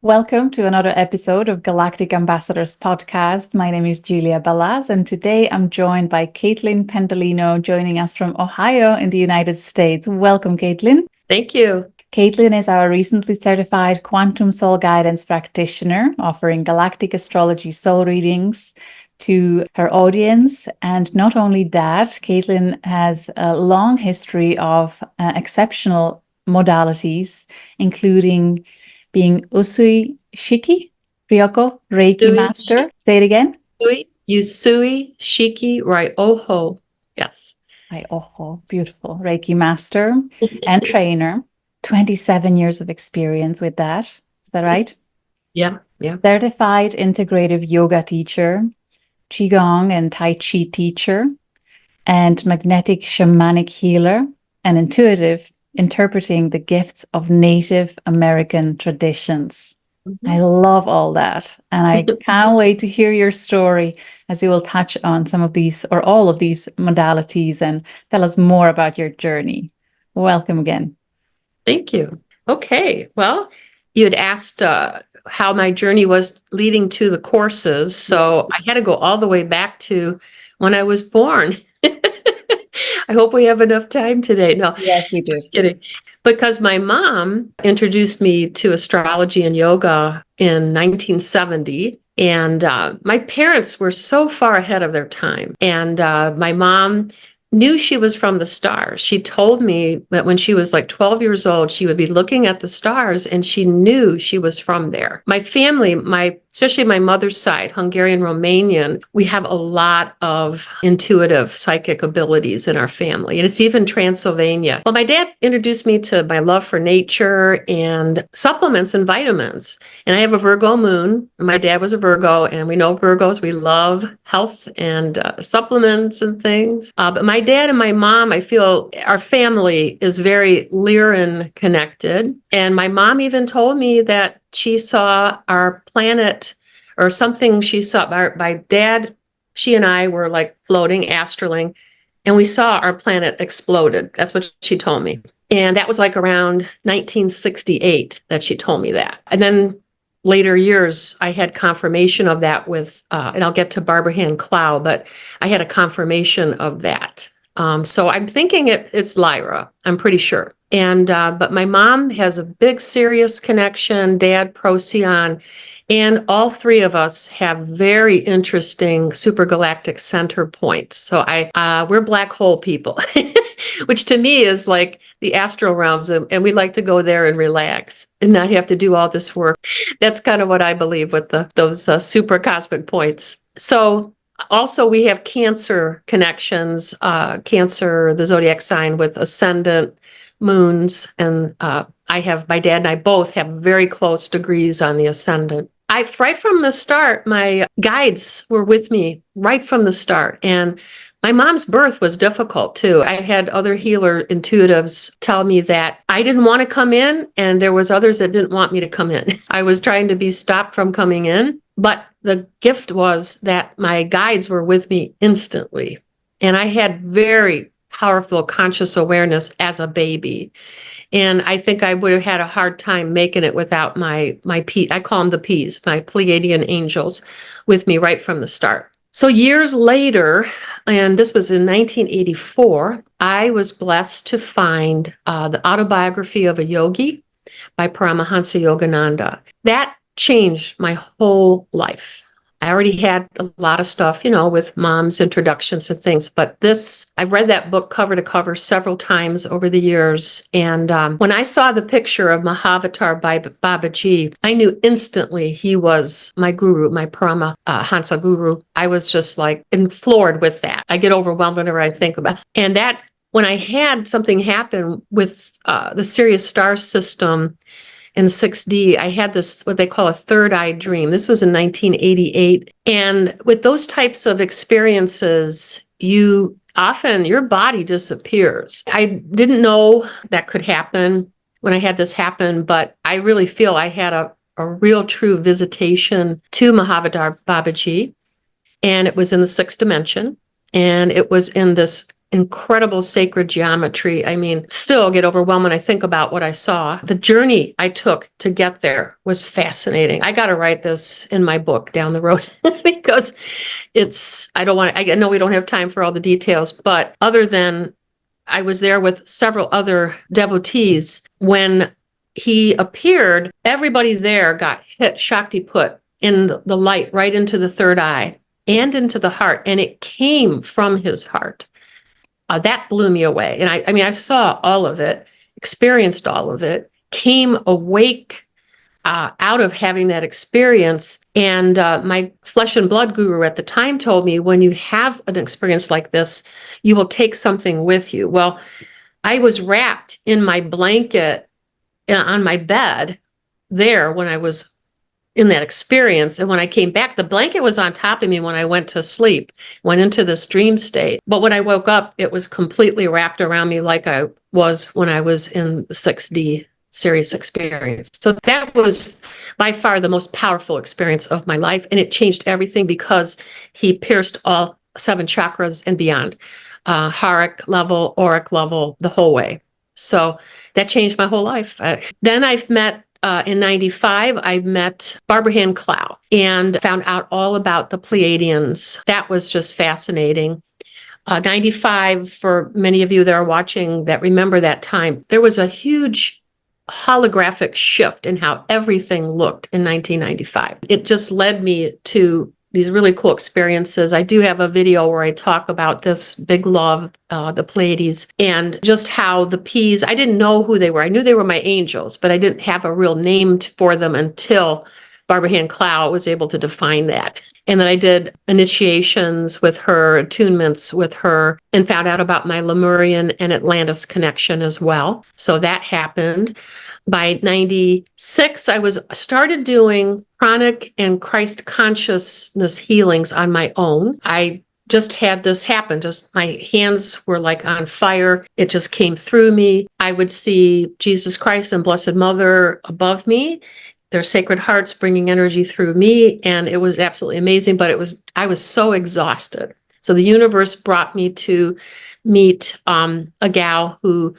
Welcome to another episode of Galactic Ambassadors Podcast. My name is Julia Balaz, and today I'm joined by Caitlyn Pendolino, joining us from Ohio in the United States. Welcome, Caitlyn. Thank you. Caitlyn is our recently certified Quantum Soul Guidance Practitioner, offering Galactic Astrology soul readings to her audience. And not only that, Caitlyn has a long history of exceptional modalities, including being Usui Shiki, Ryoko, Reiki Master. Say it again. Usui Shiki Ryoho. Yes. Ryoho. Beautiful. Reiki Master and trainer. 27 years of experience with that. Is that right? Yeah. Certified integrative yoga teacher, Qigong and Tai Chi teacher, and magnetic shamanic healer, and intuitive interpreting the gifts of Native American traditions. I love all that. And I can't wait to hear your story as you will touch on some of these or all of these modalities and tell us more about your journey. Welcome again. Thank you. Okay. Well, you had asked how my journey was leading to the courses. So I had to go all the way back to when I was born. I hope we have enough time today. No, yes, we do. Just kidding. Because my mom introduced me to astrology and yoga in 1970. And my parents were so far ahead of their time. And my mom knew she was from the stars. She told me that when she was like 12 years old, she would be looking at the stars and she knew she was from there. My family, especially my mother's side, Hungarian Romanian, we have a lot of intuitive psychic abilities in our family. And it's even Transylvania. Well, my dad introduced me to my love for nature and supplements and vitamins. And I have a Virgo moon. My dad was a Virgo, and we know Virgos, we love health and supplements and things. But my dad and my mom, I feel our family is very Lyran connected. And my mom even told me that she saw our planet or something she saw. My dad, she and I were like floating, astraling, and we saw our planet exploded. That's what she told me. And that was like around 1968 that she told me that. And then later years, I had confirmation of that with, and I'll get to Barbara Hand Clow, but I had a confirmation of that. So I'm thinking it's Lyra, I'm pretty sure. And but my mom has a big Sirius connection, dad Procyon, and all three of us have very interesting supergalactic center points. So we're black hole people, which to me is like the astral realms, and we like to go there and relax and not have to do all this work. That's kind of what I believe with those supra-cosmic points. So also, we have Cancer connections, Cancer, the zodiac sign with ascendant moons. And my dad and I both have very close degrees on the ascendant. Right from the start, my guides were with me right from the start. And my mom's birth was difficult too. I had other healer intuitives tell me that I didn't want to come in, and there was others that didn't want me to come in. I was trying to be stopped from coming in. But the gift was that my guides were with me instantly. And I had very powerful conscious awareness as a baby. And I think I would have had a hard time making it without my I call them the P's, my Pleiadian angels with me right from the start. So years later, and this was in 1984, I was blessed to find the autobiography of a yogi by Paramahansa Yogananda. That changed my whole life. I already had a lot of stuff, with mom's introductions to things, but I've read that book cover to cover several times over the years. And when I saw the picture of Mahavatar by Babaji, I knew instantly he was my guru, my Paramahansa guru. I was just like floored with that. I get overwhelmed whenever I think about it. And that when I had something happen with the Sirius star system, in 6D, I had this, what they call a third eye dream. This was in 1988. And with those types of experiences, your body disappears. I didn't know that could happen when I had this happen, but I really feel I had a real true visitation to Mahavatar Babaji. And it was in the sixth dimension. And it was in this incredible sacred geometry. I mean, still get overwhelmed when I think about what I saw. The journey I took to get there was fascinating. I got to write this in my book down the road because I know we don't have time for all the details, but other than I was there with several other devotees, when he appeared, everybody there got hit, Shakti put in the light right into the third eye and into the heart, and it came from his heart. That blew me away. And I mean, I saw all of it, experienced all of it, came awake out of having that experience. And my flesh and blood guru at the time told me, when you have an experience like this, you will take something with you. Well, I was wrapped in my blanket on my bed there when I was in that experience. And when I came back, the blanket was on top of me when I went to sleep, went into this dream state. But when I woke up, it was completely wrapped around me like I was when I was in the 6D Sirius experience. So that was by far the most powerful experience of my life. And it changed everything because he pierced all 7 chakras and beyond, Haric level, Auric level, the whole way. So that changed my whole life. Then I've met in 95, I met Barbara Hand Clow and found out all about the Pleiadians. That was just fascinating. 95, for many of you that are watching that remember that time, there was a huge holographic shift in how everything looked in 1995. It just led me to these really cool experiences. I do have a video where I talk about this big love, the Pleiades, and just how the P's, I didn't know who they were. I knew they were my angels, but I didn't have a real name for them until Barbara Hand Clow was able to define that. And then I did initiations with her, attunements with her, and found out about my Lemurian and Atlantis connection as well. So that happened. By 96, I started doing pranic and Christ consciousness healings on my own. I just had this happen. Just my hands were like on fire. It just came through me. I would see Jesus Christ and Blessed Mother above me, their sacred hearts bringing energy through me. And it was absolutely amazing, but I was so exhausted. So the universe brought me to meet a gal who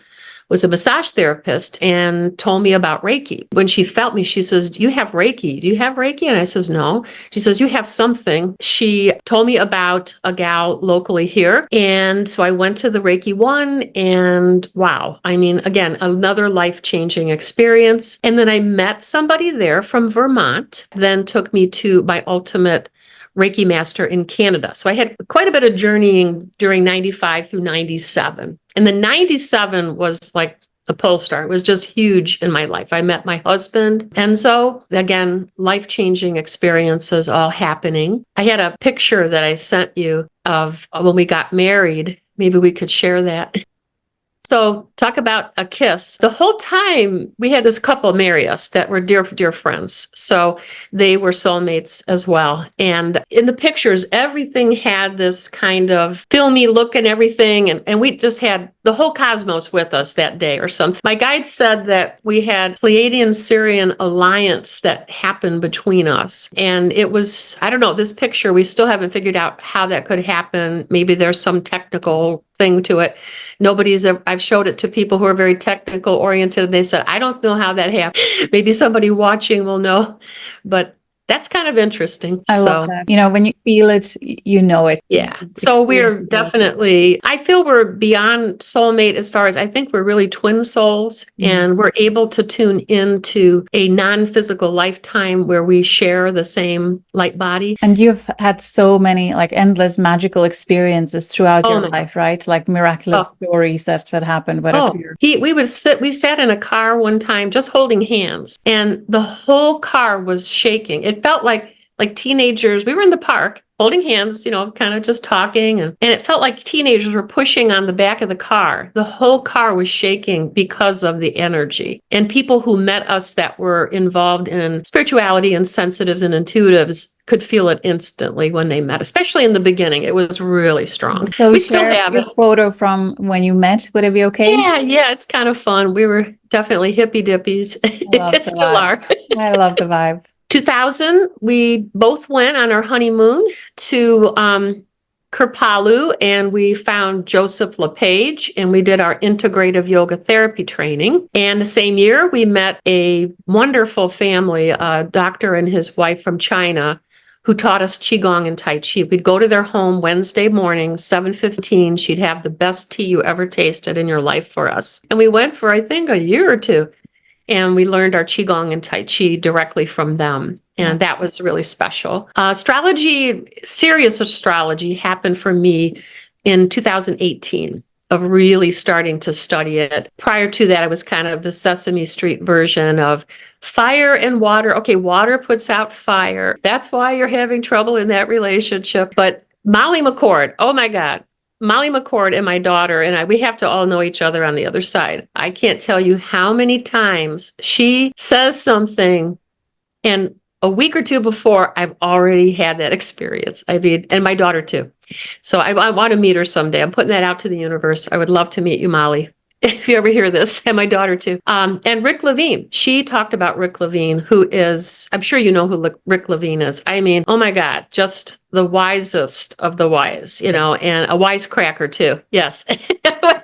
was a massage therapist and told me about Reiki. When she felt me, she says, "Do you have Reiki? Do you have Reiki?" And I says, "No." She says, "You have something." She told me about a gal locally here. And so I went to the Reiki one, and wow. I mean, again, another life-changing experience. And then I met somebody there from Vermont, then took me to my ultimate Reiki master in Canada. So I had quite a bit of journeying during 95 through 97. And the 97 was like the pole star. It was just huge in my life. I met my husband. And so again, life-changing experiences all happening. I had a picture that I sent you of when we got married. Maybe we could share that. So talk about a kiss. The whole time we had this couple marry us that were dear, dear friends. So they were soulmates as well. And in the pictures, everything had this kind of filmy look and everything. And we just had the whole cosmos with us that day or something. My guide said that we had Pleiadian-Sirian alliance that happened between us. And it was, I don't know, this picture, we still haven't figured out how that could happen. Maybe there's some technical thing to it. I've showed it to people who are very technical oriented. And they said, "I don't know how that happened." Maybe somebody watching will know, but that's kind of interesting. I love that. You know, when you feel it, you know it. Yeah. So we're definitely, I feel we're beyond soulmate as far as I think we're really twin souls, and we're able to tune into a non-physical lifetime where we share the same light body. And you've had so many like endless magical experiences throughout your life, right? Like miraculous stories that happened. We sat in a car one time just holding hands, and the whole car was shaking. It felt like teenagers. We were in the park holding hands, you know, kind of just talking. And it felt like teenagers were pushing on the back of the car. The whole car was shaking because of the energy. And people who met us that were involved in spirituality and sensitives and intuitives could feel it instantly when they met, especially in the beginning. It was really strong. So we still have a photo from when you met. Would it be okay? Yeah, it's kind of fun. We were definitely hippy dippies. It still are. I love the vibe. 2000, we both went on our honeymoon to Kripalu, and we found Joseph LePage, and we did our integrative yoga therapy training. And the same year, we met a wonderful family, a doctor and his wife from China, who taught us Qigong and Tai Chi. We'd go to their home Wednesday morning, 7:15. She'd have the best tea you ever tasted in your life for us. And we went for, I think, a year or two. And we learned our Qigong and Tai Chi directly from them. And that was really special. Astrology, Sirius astrology happened for me in 2018 of really starting to study it. Prior to that, I was kind of the Sesame Street version of fire and water. Okay, water puts out fire. That's why you're having trouble in that relationship. But Molly McCord, oh my God. Molly McCord and my daughter and I, we have to all know each other on the other side. I can't tell you how many times she says something and a week or two before, I've already had that experience. I mean, and my daughter too. So I want to meet her someday. I'm putting that out to the universe. I would love to meet you, Molly, if you ever hear this, and my daughter too. And Rick Levine, she talked about Rick Levine, who is, I'm sure you know who Rick Levine is. I mean, oh my God, just the wisest of the wise, you know, and a wisecracker too. Yes.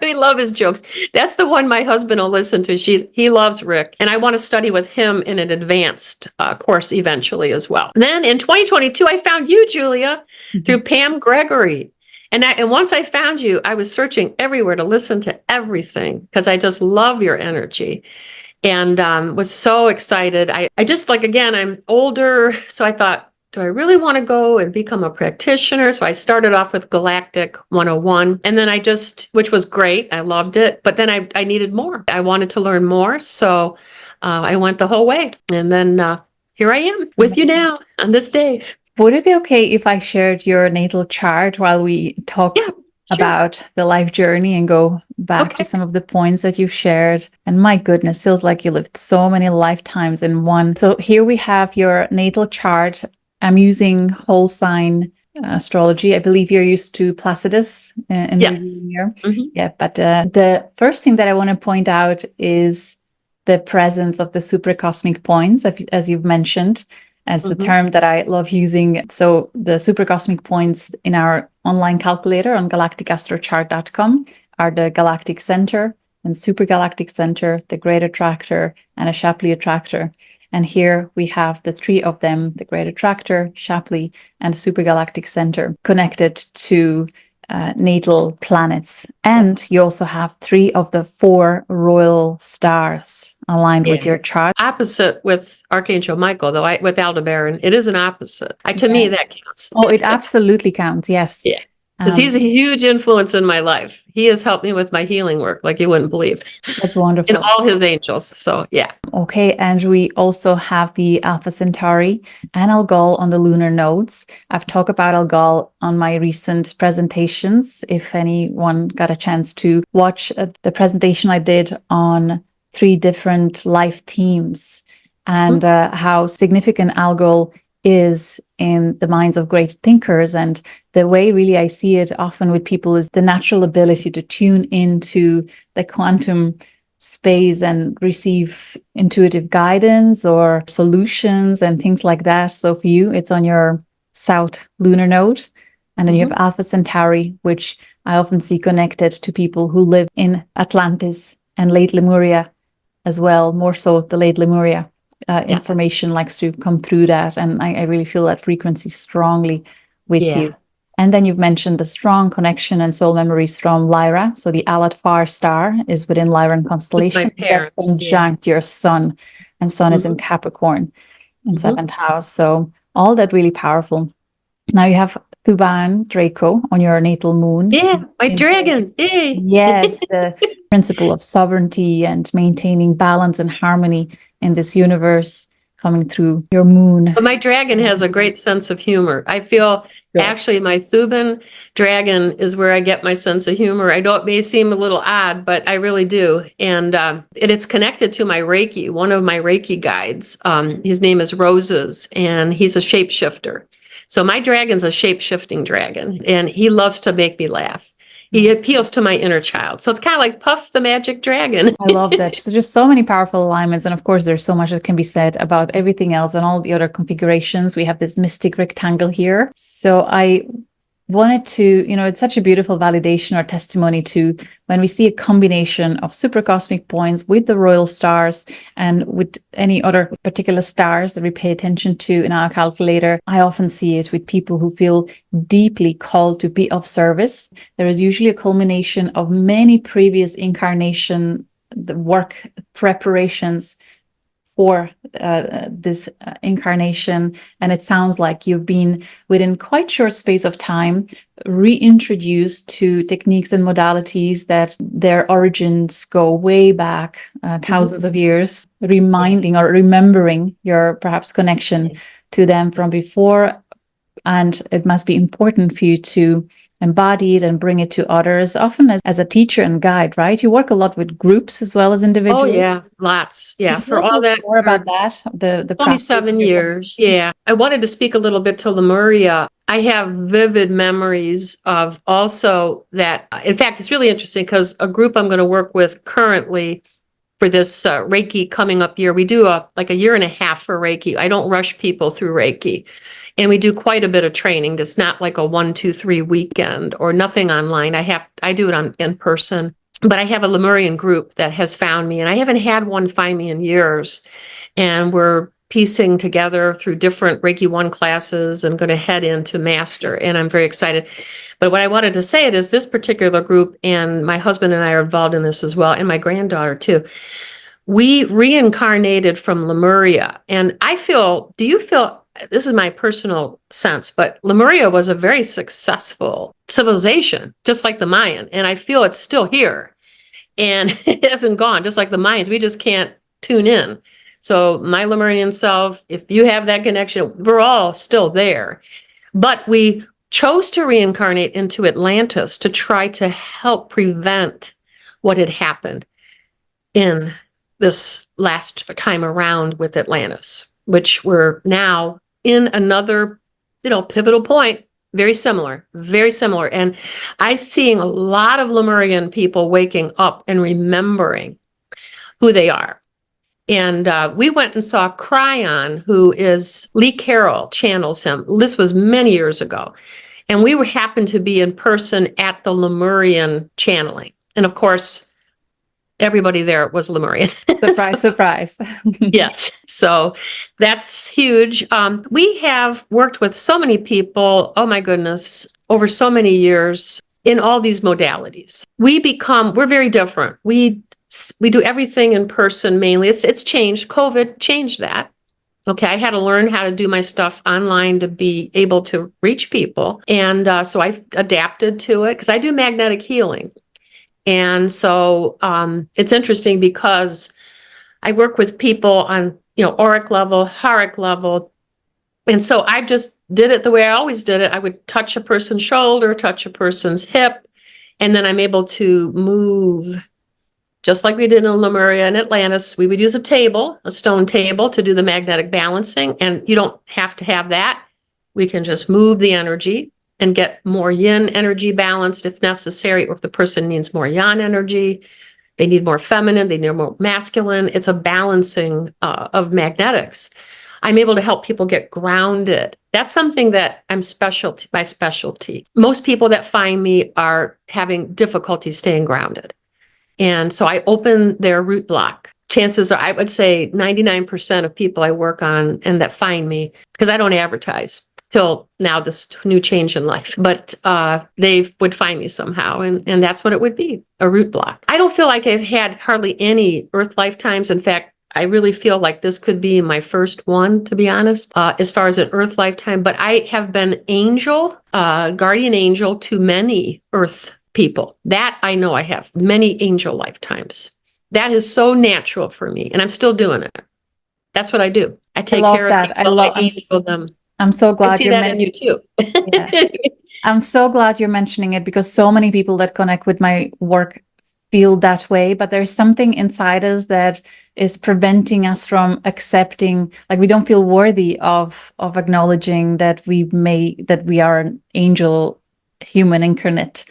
We love his jokes. That's the one my husband will listen to. He loves Rick. And I want to study with him in an advanced course eventually as well. Then in 2022, I found you, Julia, through Pam Gregory. And once I found you, I was searching everywhere to listen to everything because I just love your energy and was so excited. I just like, again, I'm older. So I thought, do I really want to go and become a practitioner? So I started off with Galactic 101 and then which was great. I loved it. But then I needed more. I wanted to learn more. So I went the whole way. And then here I am with you now on this day. Would it be okay if I shared your natal chart while we talk about the life journey and go back to some of the points that you've shared? And my goodness, feels like you lived so many lifetimes in one. So here we have your natal chart. I'm using whole sign astrology. I believe you're used to Placidus in the year. Yeah, but the first thing that I want to point out is the presence of the supra-cosmic points, as you've mentioned. And it's a term that I love using. So the supra-cosmic points in our online calculator on galacticastrochart.com are the Galactic Center and Supergalactic Center, the Great Attractor, and a Shapley Attractor. And here we have the three of them, the Great Attractor, Shapley, and the Supergalactic Center, connected to natal planets. And you also have 3 of the 4 royal stars aligned with your chart. Opposite with Archangel Michael, though, with Aldebaran, it is an opposite. To me, that counts. Oh, it absolutely counts, yes. Yeah. Because he's a huge influence in my life. He has helped me with my healing work, like you wouldn't believe. That's wonderful. And all his angels. So, yeah. Okay. And we also have the Alpha Centauri and Algol on the lunar nodes. I've talked about Algol on my recent presentations. If anyone got a chance to watch the presentation I did on 3 different life themes and how significant Algol is in the minds of great thinkers. And the way really I see it often with people is the natural ability to tune into the quantum space and receive intuitive guidance or solutions and things like that. So for you, it's on your south lunar node. And then you have Alpha Centauri, which I often see connected to people who live in Atlantis and late Lemuria as well, more so the late Lemuria. Information likes to come through that, and I really feel that frequency strongly with you. And then you've mentioned the strong connection and soul memories from Lyra. So the Alatfar star is within Lyran constellation. That's conjunct your sun, and sun is in Capricorn in 7th house. So all that really powerful. Now you have Thuban Draco on your natal moon. Yeah, my dragon. Yay. Yes, the principle of sovereignty and maintaining balance and harmony in this universe coming through your moon. But my dragon has a great sense of humor. I feel actually my Thuban dragon is where I get my sense of humor. I know it may seem a little odd, but I really do. And it's connected to my Reiki, one of my Reiki guides. His name is Roses, and he's a shapeshifter. So my dragon's a shape-shifting dragon, and he loves to make me laugh. He appeals to my inner child. So it's kind of like Puff the Magic Dragon. I love that. So just so many powerful alignments. And of course, there's so much that can be said about everything else and all the other configurations. We have this mystic rectangle here. So I wanted to, it's such a beautiful validation or testimony to when we see a combination of supra-cosmic points with the royal stars and with any other particular stars that we pay attention to in our calculator. I often see it with people who feel deeply called to be of service. There is usually a culmination of many previous incarnation, the work preparations for this incarnation. And it sounds like you've been, within quite short space of time, reintroduced to techniques and modalities that their origins go way back thousands of years, reminding or remembering your perhaps connection to them from before. And it must be important for you to embody it and bring it to others, often as a teacher and guide, right? You work a lot with groups as well as individuals. Oh, yeah, lots. Yeah, for all that. More about that, the 27 years. Yeah. I wanted to speak a little bit to Lemuria. I have vivid memories of also that. In fact, it's really interesting because a group I'm going to work with currently for this Reiki coming up year, we do like a year and a half for Reiki. I don't rush people through Reiki. And we do quite a bit of training. That's not like a 1, 2, 3 weekend or nothing online. I do it in person. But I have a Lemurian group that has found me, and I haven't had one find me in years. And we're piecing together through different Reiki 1 classes and going to head into Master. And I'm very excited. But what I wanted to say is this particular group, and my husband and I are involved in this as well, and my granddaughter too. We reincarnated from Lemuria. And do you feel, this is my personal sense, but Lemuria was a very successful civilization, just like the Mayan. And I feel it's still here. And it hasn't gone, just like the Mayans. We just can't tune in. So my Lemurian self, if you have that connection, we're all still there. But we chose to reincarnate into Atlantis to try to help prevent what had happened in this last time around with Atlantis, which we're now in another, pivotal point. Very similar. And I'm seeing a lot of Lemurian people waking up and remembering who they are. And we went and saw Cryon, who is Lee Carroll channels him. This was many years ago. And we happened to be in person at the Lemurian channeling. And of course, everybody there was Lemurian. Surprise, surprise. Yes. So that's huge. We have worked with so many people, oh my goodness, over so many years in all these modalities. We're very different. We do everything in person mainly. It's changed. COVID changed that. Okay, I had to learn how to do my stuff online to be able to reach people. And so I adapted to it because I do magnetic healing. And so it's interesting because I work with people on, auric level, haric level. And so I just did it the way I always did it. I would touch a person's shoulder, touch a person's hip, and then I'm able to move just like we did in Lemuria and Atlantis. We would use a stone table to do the magnetic balancing. And you don't have to have that. We can just move the energy and get more yin energy balanced if necessary, or if the person needs more yang energy, they need more feminine, they need more masculine. It's a balancing of magnetics. I'm able to help people get grounded. That's something that my specialty. Most people that find me are having difficulty staying grounded. And so I open their root block. Chances are, I would say 99% of people I work on and that find me, because I don't advertise till now, this new change in life, but they would find me somehow. And that's what it would be, a root block. I don't feel like I've had hardly any Earth lifetimes. In fact, I really feel like this could be my first one, to be honest, as far as an Earth lifetime. But I have been guardian angel to many Earth people. That I know I have many angel lifetimes. That is so natural for me, and I'm still doing it. That's what I do. I take care of people. I angel them. I'm so glad I see that in you too. Yeah. I'm so glad you're mentioning it, because so many people that connect with my work feel that way, but there's something inside us that is preventing us from accepting, like we don't feel worthy of acknowledging that we are an angel human incarnate.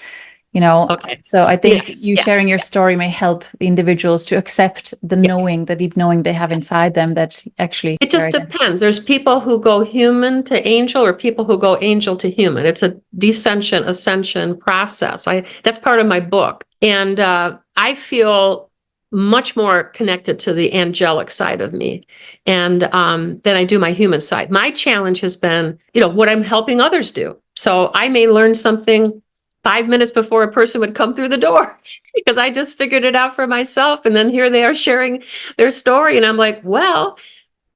Okay. So I think Yes. you Yeah. sharing your story may help the individuals to accept the knowing, the deep knowing they have inside them that actually It just depends. There's people who go human to angel or people who go angel to human. It's a descension, ascension process. That's part of my book. And I feel much more connected to the angelic side of me and than I do my human side. My challenge has been, what I'm helping others do. So I may learn something 5 minutes before a person would come through the door because I just figured it out for myself. And then here they are sharing their story. And I'm like, well,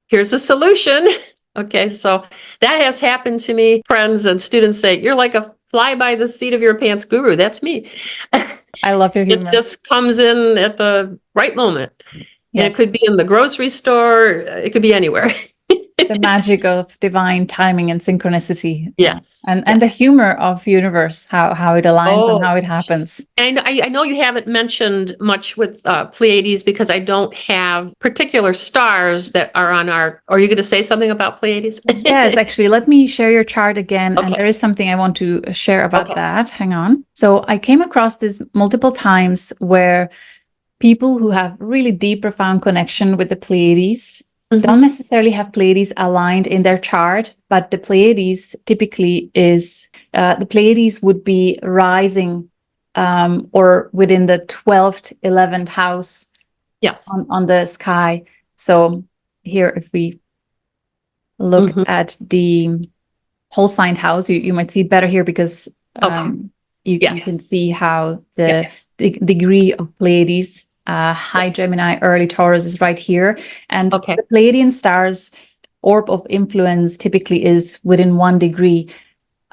here's a solution. Okay, so that has happened to me. Friends and students say, you're like a fly by the seat of your pants guru. That's me. I love your humor. It just comes in at the right moment. And Yes. it could be in the grocery store. It could be anywhere. The magic of divine timing and synchronicity. Yes. And the humor of universe, how it aligns and how it happens. And I know you haven't mentioned much with Pleiades because I don't have particular stars that are on our. Are you going to say something about Pleiades? Yes, actually, let me share your chart again. Okay. And there is something I want to share about that. Hang on. So I came across this multiple times where people who have really deep, profound connection with the Pleiades don't necessarily have Pleiades aligned in their chart, but the Pleiades typically is, the Pleiades would be rising or within the 12th, 11th house on the sky. So here, if we look at the whole signed house, you might see it better here because you can see how the degree of Pleiades, high Gemini, early Taurus is right here. And the Pleiadian stars orb of influence typically is within 1 degree.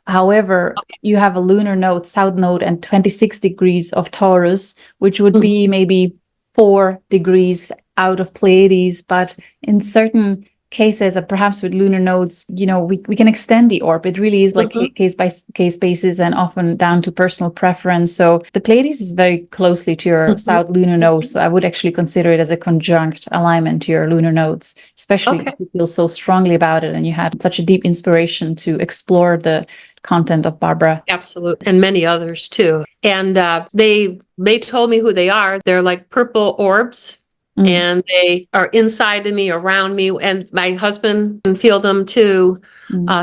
However, you have a lunar node, south node, and 26 degrees of Taurus, which would be maybe 4 degrees out of Pleiades. But in certain cases, perhaps with lunar nodes, we can extend the orb. It really is like case by case basis and often down to personal preference. So the Pleiades is very closely to your south lunar node. So I would actually consider it as a conjunct alignment to your lunar nodes, especially if you feel so strongly about it and you had such a deep inspiration to explore the content of Barbara. Absolutely. And many others too. And they told me who they are. They're like purple orbs. And they are inside of me, around me, and my husband can feel them too,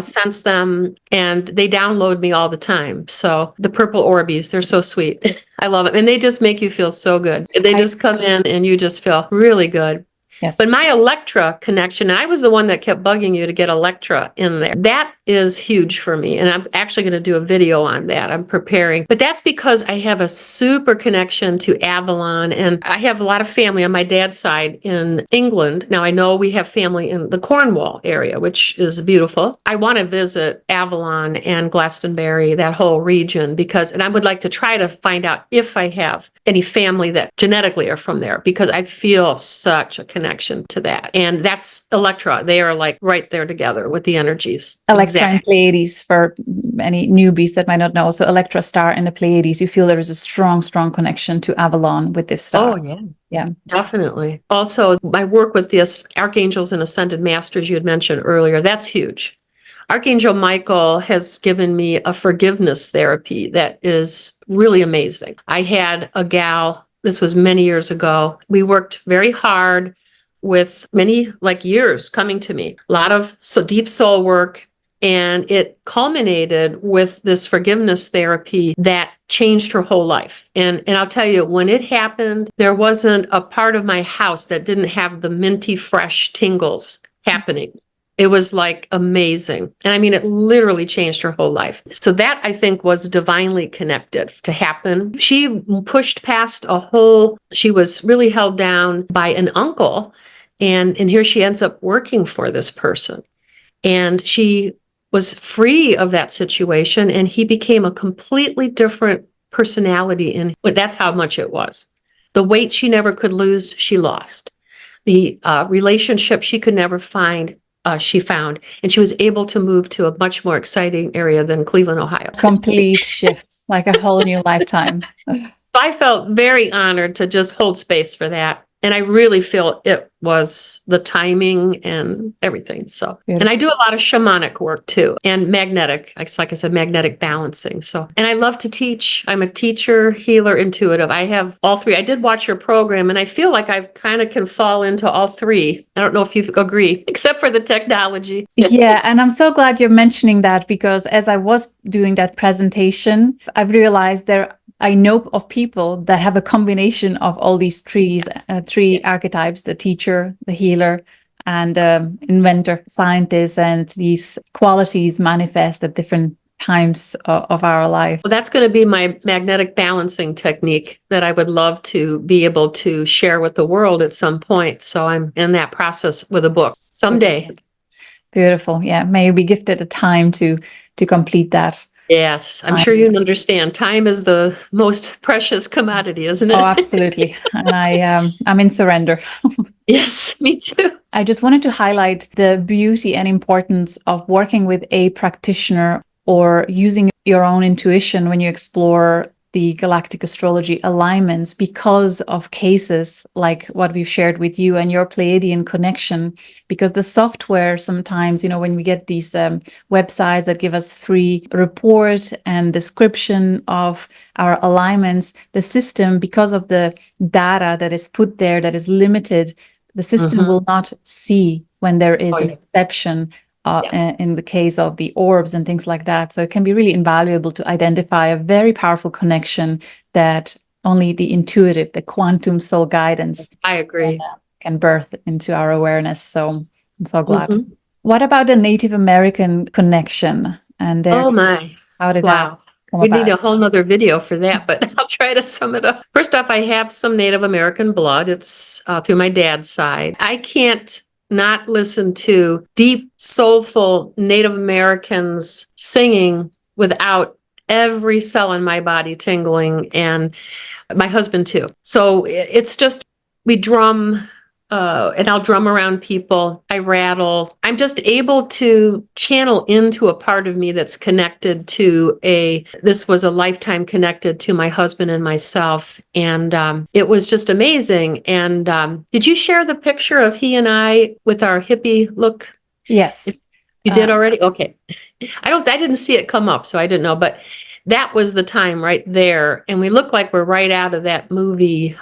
sense them, and they download me all the time. So the purple orbies, they're so sweet. I love it. And they just make you feel so good. They just come in and you just feel really good. Yes. But my Electra connection, I was the one that kept bugging you to get Electra in there. That is huge for me. And I'm actually going to do a video on that. I'm preparing. But that's because I have a super connection to Avalon. And I have a lot of family on my dad's side in England. Now, I know we have family in the Cornwall area, which is beautiful. I want to visit Avalon and Glastonbury, that whole region, and I would like to try to find out if I have any family that genetically are from there, because I feel such a connection to that. And that's Electra. They are like right there together with the energies. Electra and Pleiades, for any newbies that might not know. So Electra star and the Pleiades, you feel there is a strong, strong connection to Avalon with this star. Oh, yeah. Yeah, definitely. Also, my work with the archangels and ascended masters you had mentioned earlier, that's huge. Archangel Michael has given me a forgiveness therapy that is really amazing. I had a gal, this was many years ago. We worked very hard with many years coming to me, a lot of deep soul work. And it culminated with this forgiveness therapy that changed her whole life. And I'll tell you, when it happened, there wasn't a part of my house that didn't have the minty fresh tingles happening. It was like amazing. And I mean, it literally changed her whole life. So that, I think, was divinely connected to happen. She pushed past she was really held down by an uncle. And here she ends up working for this person. And she was free of that situation. And he became a completely different personality. But that's how much it was. The weight she never could lose, she lost. The relationship she could never find, she found, and she was able to move to a much more exciting area than Cleveland, Ohio. Complete shift, like a whole new lifetime. I felt very honored to just hold space for that. And I really feel it was the timing and everything. So, and I do a lot of shamanic work too, and magnetic, like I said, magnetic balancing. So, and I love to teach. I'm a teacher, healer, intuitive. I have all three. I did watch your program, and I feel like I kind of can fall into all three. I don't know if you agree, except for the technology. Yeah, and I'm so glad you're mentioning that, because as I was doing that presentation, I've realized I know of people that have a combination of all these three archetypes: the teacher, the healer, and inventor, scientist, and these qualities manifest at different times of our life. Well, that's going to be my magnetic balancing technique that I would love to be able to share with the world at some point. So I'm in that process with a book someday. Beautiful. Yeah. May you be gifted a time to complete that. Yes, I'm sure you understand. Time is the most precious commodity, isn't it? Oh, absolutely. And I'm in surrender. Yes, me too. I just wanted to highlight the beauty and importance of working with a practitioner or using your own intuition when you explore the galactic astrology alignments, because of cases like what we've shared with you and your Pleiadian connection. Because the software sometimes, when we get these websites that give us free report and description of our alignments, the system, because of the data that is put there that is limited, the system will not see when there is an exception. In the case of the orbs and things like that. So it can be really invaluable to identify a very powerful connection that only the intuitive, the quantum soul guidance, I agree, can birth into our awareness. So I'm so glad. What about the Native American connection? And oh my, how did that come we about? need a whole nother video for that, but I'll try to sum it up. First off, I have some Native American blood. It's through my dad's side. I can't not listen to deep, soulful Native Americans singing without every cell in my body tingling, and my husband too. So it's just, we drum, and I'll drum around people. I rattle. I'm just able to channel into a part of me that's connected to this was a lifetime connected to my husband and myself. And it was just amazing. And did you share the picture of he and I with our hippie look? Yes. You did already? Okay. I didn't see it come up, so I didn't know, but that was the time right there. And we look like we're right out of that movie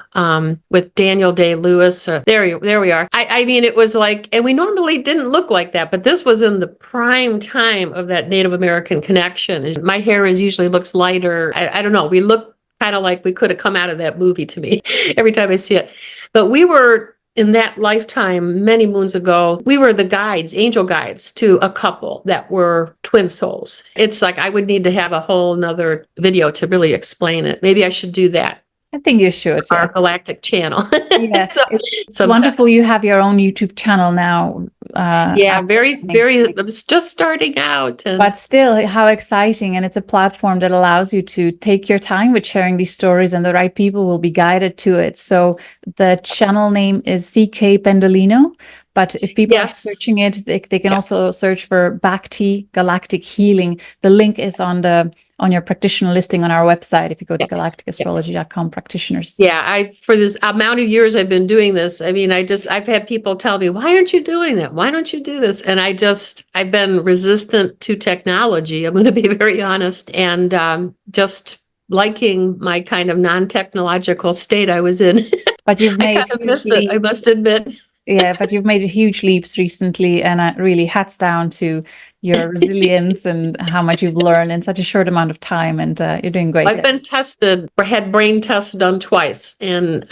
with Daniel Day-Lewis. There we are. I mean, it was like, and we normally didn't look like that, but this was in the prime time of that Native American connection. And my hair usually looks lighter. I don't know. We look kind of like we could have come out of that movie to me every time I see it. But we were, in that lifetime, many moons ago, we were the guides, angel guides to a couple that were twin souls. It's like I would need to have a whole nother video to really explain it. Maybe I should do that. I think you should. Our Galactic channel. Yes, it's wonderful. You have your own YouTube channel now. Very. I was just starting out. But still, how exciting. And it's a platform that allows you to take your time with sharing these stories, and the right people will be guided to it. So the channel name is CK Pendolino. But if people are searching it, they can also search for Bhakti Galactic Healing. The link is on your practitioner listing on our website. If you go to galacticastrology.com practitioners. Yeah, for this amount of years I've been doing this, I mean, I've had people tell me, why aren't you doing that? Why don't you do this? And I've been resistant to technology. I'm going to be very honest. And just liking my kind of non-technological state I was in. But you've made I kind of miss it, I must admit. Yeah, but you've made huge leaps recently, and really hats down to your resilience and how much you've learned in such a short amount of time, and you're doing great. I've been tested, had brain tests done twice, and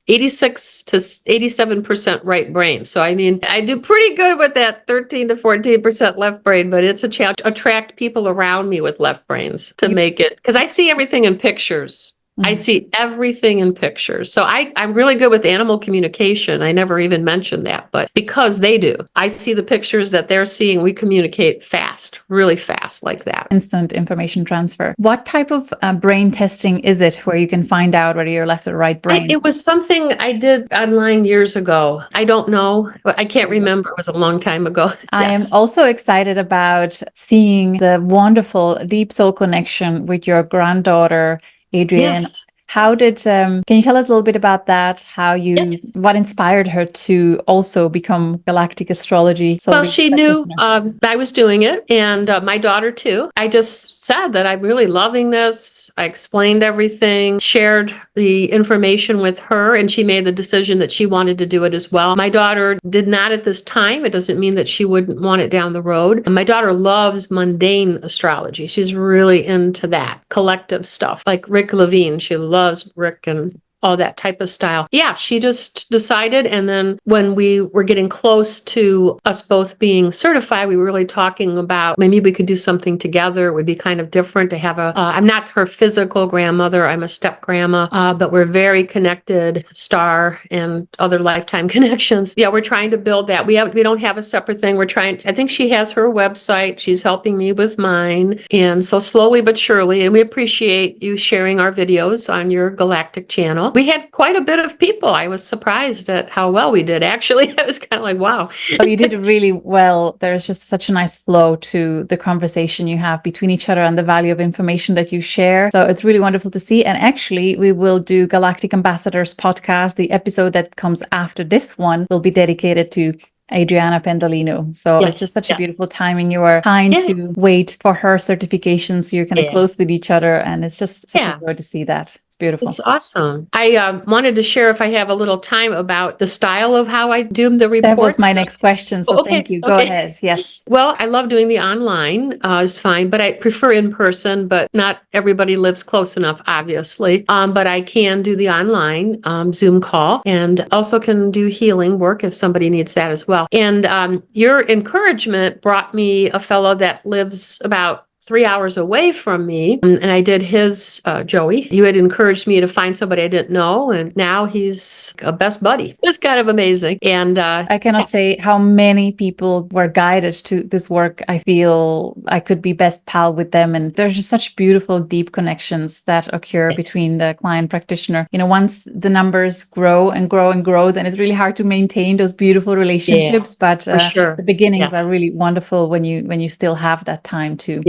86 to 87% right brain. So, I mean, I do pretty good with that 13 to 14% left brain, but it's a challenge to attract people around me with left brains to make it, because I see everything in pictures. I see everything in pictures. So I'm really good with animal communication. I never even mentioned that, but because they do, I see the pictures that they're seeing. We communicate fast, really fast like that. Instant information transfer. What type of brain testing is it where you can find out whether you're left or right brain? It was something I did online years ago. I don't know. I can't remember. It was a long time ago. I am also excited about seeing the wonderful deep soul connection with your granddaughter, Adrienne. Yes. How did, can you tell us a little bit about that? How you, what inspired her to also become Galactic Astrology? Well, she knew I was doing it, and my daughter too. I just said that I'm really loving this. I explained everything, shared the information with her, and she made the decision that she wanted to do it as well. My daughter did not at this time. It doesn't mean that she wouldn't want it down the road. And my daughter loves mundane astrology. She's really into that collective stuff, like Rick Levine. She loves Rick and all that type of style. Yeah, she just decided. And then when we were getting close to us both being certified, we were really talking about maybe we could do something together. It would be kind of different to have I'm not her physical grandmother, I'm a step grandma, but we're very connected, star and other lifetime connections. Yeah, we're trying to build that. We don't have a separate thing. I think she has her website. She's helping me with mine. And so slowly but surely, and we appreciate you sharing our videos on your Galactic channel. We had quite a bit of people. I was surprised at how well we did, actually. I was kind of like, wow. Oh, you did really well. There's just such a nice flow to the conversation you have between each other and the value of information that you share. So it's really wonderful to see. And actually, we will do Galactic Ambassadors Podcast. The episode that comes after this one will be dedicated to Adriana Pendolino. So it's just such a beautiful timing. You are kind to wait for her certification. So you're kind of close with each other. And it's just such a joy to see that. It's beautiful. It's awesome. I wanted to share, if I have a little time, about the style of how I do the reports. That was my next question. So thank you. Go ahead. Yes. Well, I love doing the online. Is fine, but I prefer in person, but not everybody lives close enough, obviously. But I can do the online Zoom call, and also can do healing work if somebody needs that as well. And your encouragement brought me a fellow that lives about 3 hours away from me. And I did his, Joey. You had encouraged me to find somebody I didn't know. And now he's a best buddy. It's kind of amazing. And I cannot say how many people were guided to this work. I feel I could be best pal with them. And there's just such beautiful, deep connections that occur between the client practitioner. You know, once the numbers grow and grow and grow, then it's really hard to maintain those beautiful relationships. But the beginnings are really wonderful when you still have that time to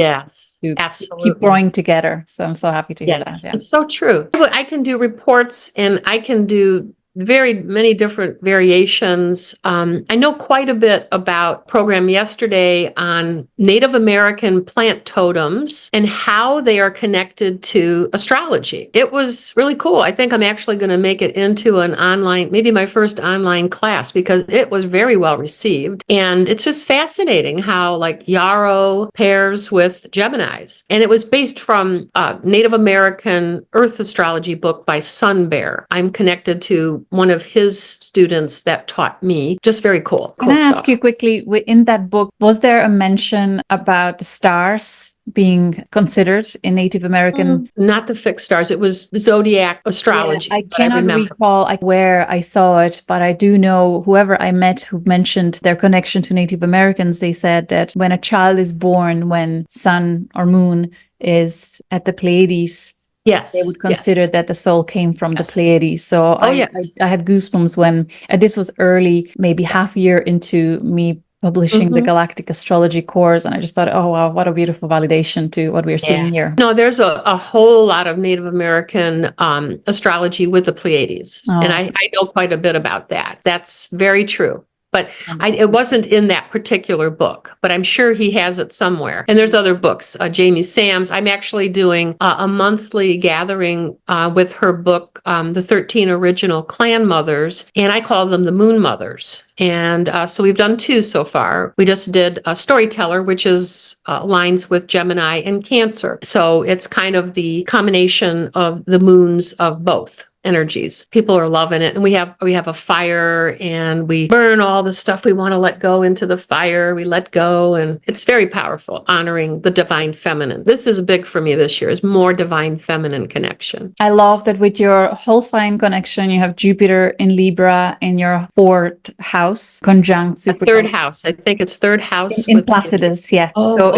absolutely keep growing together. So I'm so happy to hear that. Yeah. It's so true. I can do reports, and I can do very many different variations. I know quite a bit about program yesterday on Native American plant totems and how they are connected to astrology. It was really cool. I think I'm actually going to make it into an online, maybe my first online class, because it was very well received. And it's just fascinating how like Yarrow pairs with Geminis. And it was based from a Native American Earth astrology book by Sun Bear. I'm connected to one of his students that taught me. Just very cool. Can I ask you quickly, in that book, was there a mention about the stars being considered in Native American? Not the fixed stars. It was zodiac astrology. I cannot recall where I saw it, but I do know whoever I met who mentioned their connection to Native Americans, they said that when a child is born, when sun or moon is at the Pleiades, they would consider that the soul came from the Pleiades. So I had goosebumps when this was early, maybe half a year into me publishing the Galactic Astrology course. And I just thought, oh, wow, what a beautiful validation to what we're seeing here. No, there's a whole lot of Native American astrology with the Pleiades. And I know quite a bit about that. That's very true. But it wasn't in that particular book, but I'm sure he has it somewhere. And there's other books, Jamie Sams. I'm actually doing a monthly gathering with her book, The 13 Original Clan Mothers, and I call them the Moon Mothers. And so we've done 2 so far. We just did a Storyteller, which is lines with Gemini and Cancer. So it's kind of the combination of the moons of both energies. People are loving it. And we have a fire, and we burn all the stuff we want to let go into the fire. We let go, and it's very powerful, honoring the divine feminine. This is big for me this year, is more divine feminine connection. I love that with your whole sign connection, you have Jupiter in Libra in your 4th house, conjunct super. 3rd house. I think it's 3rd house. In Placidus, so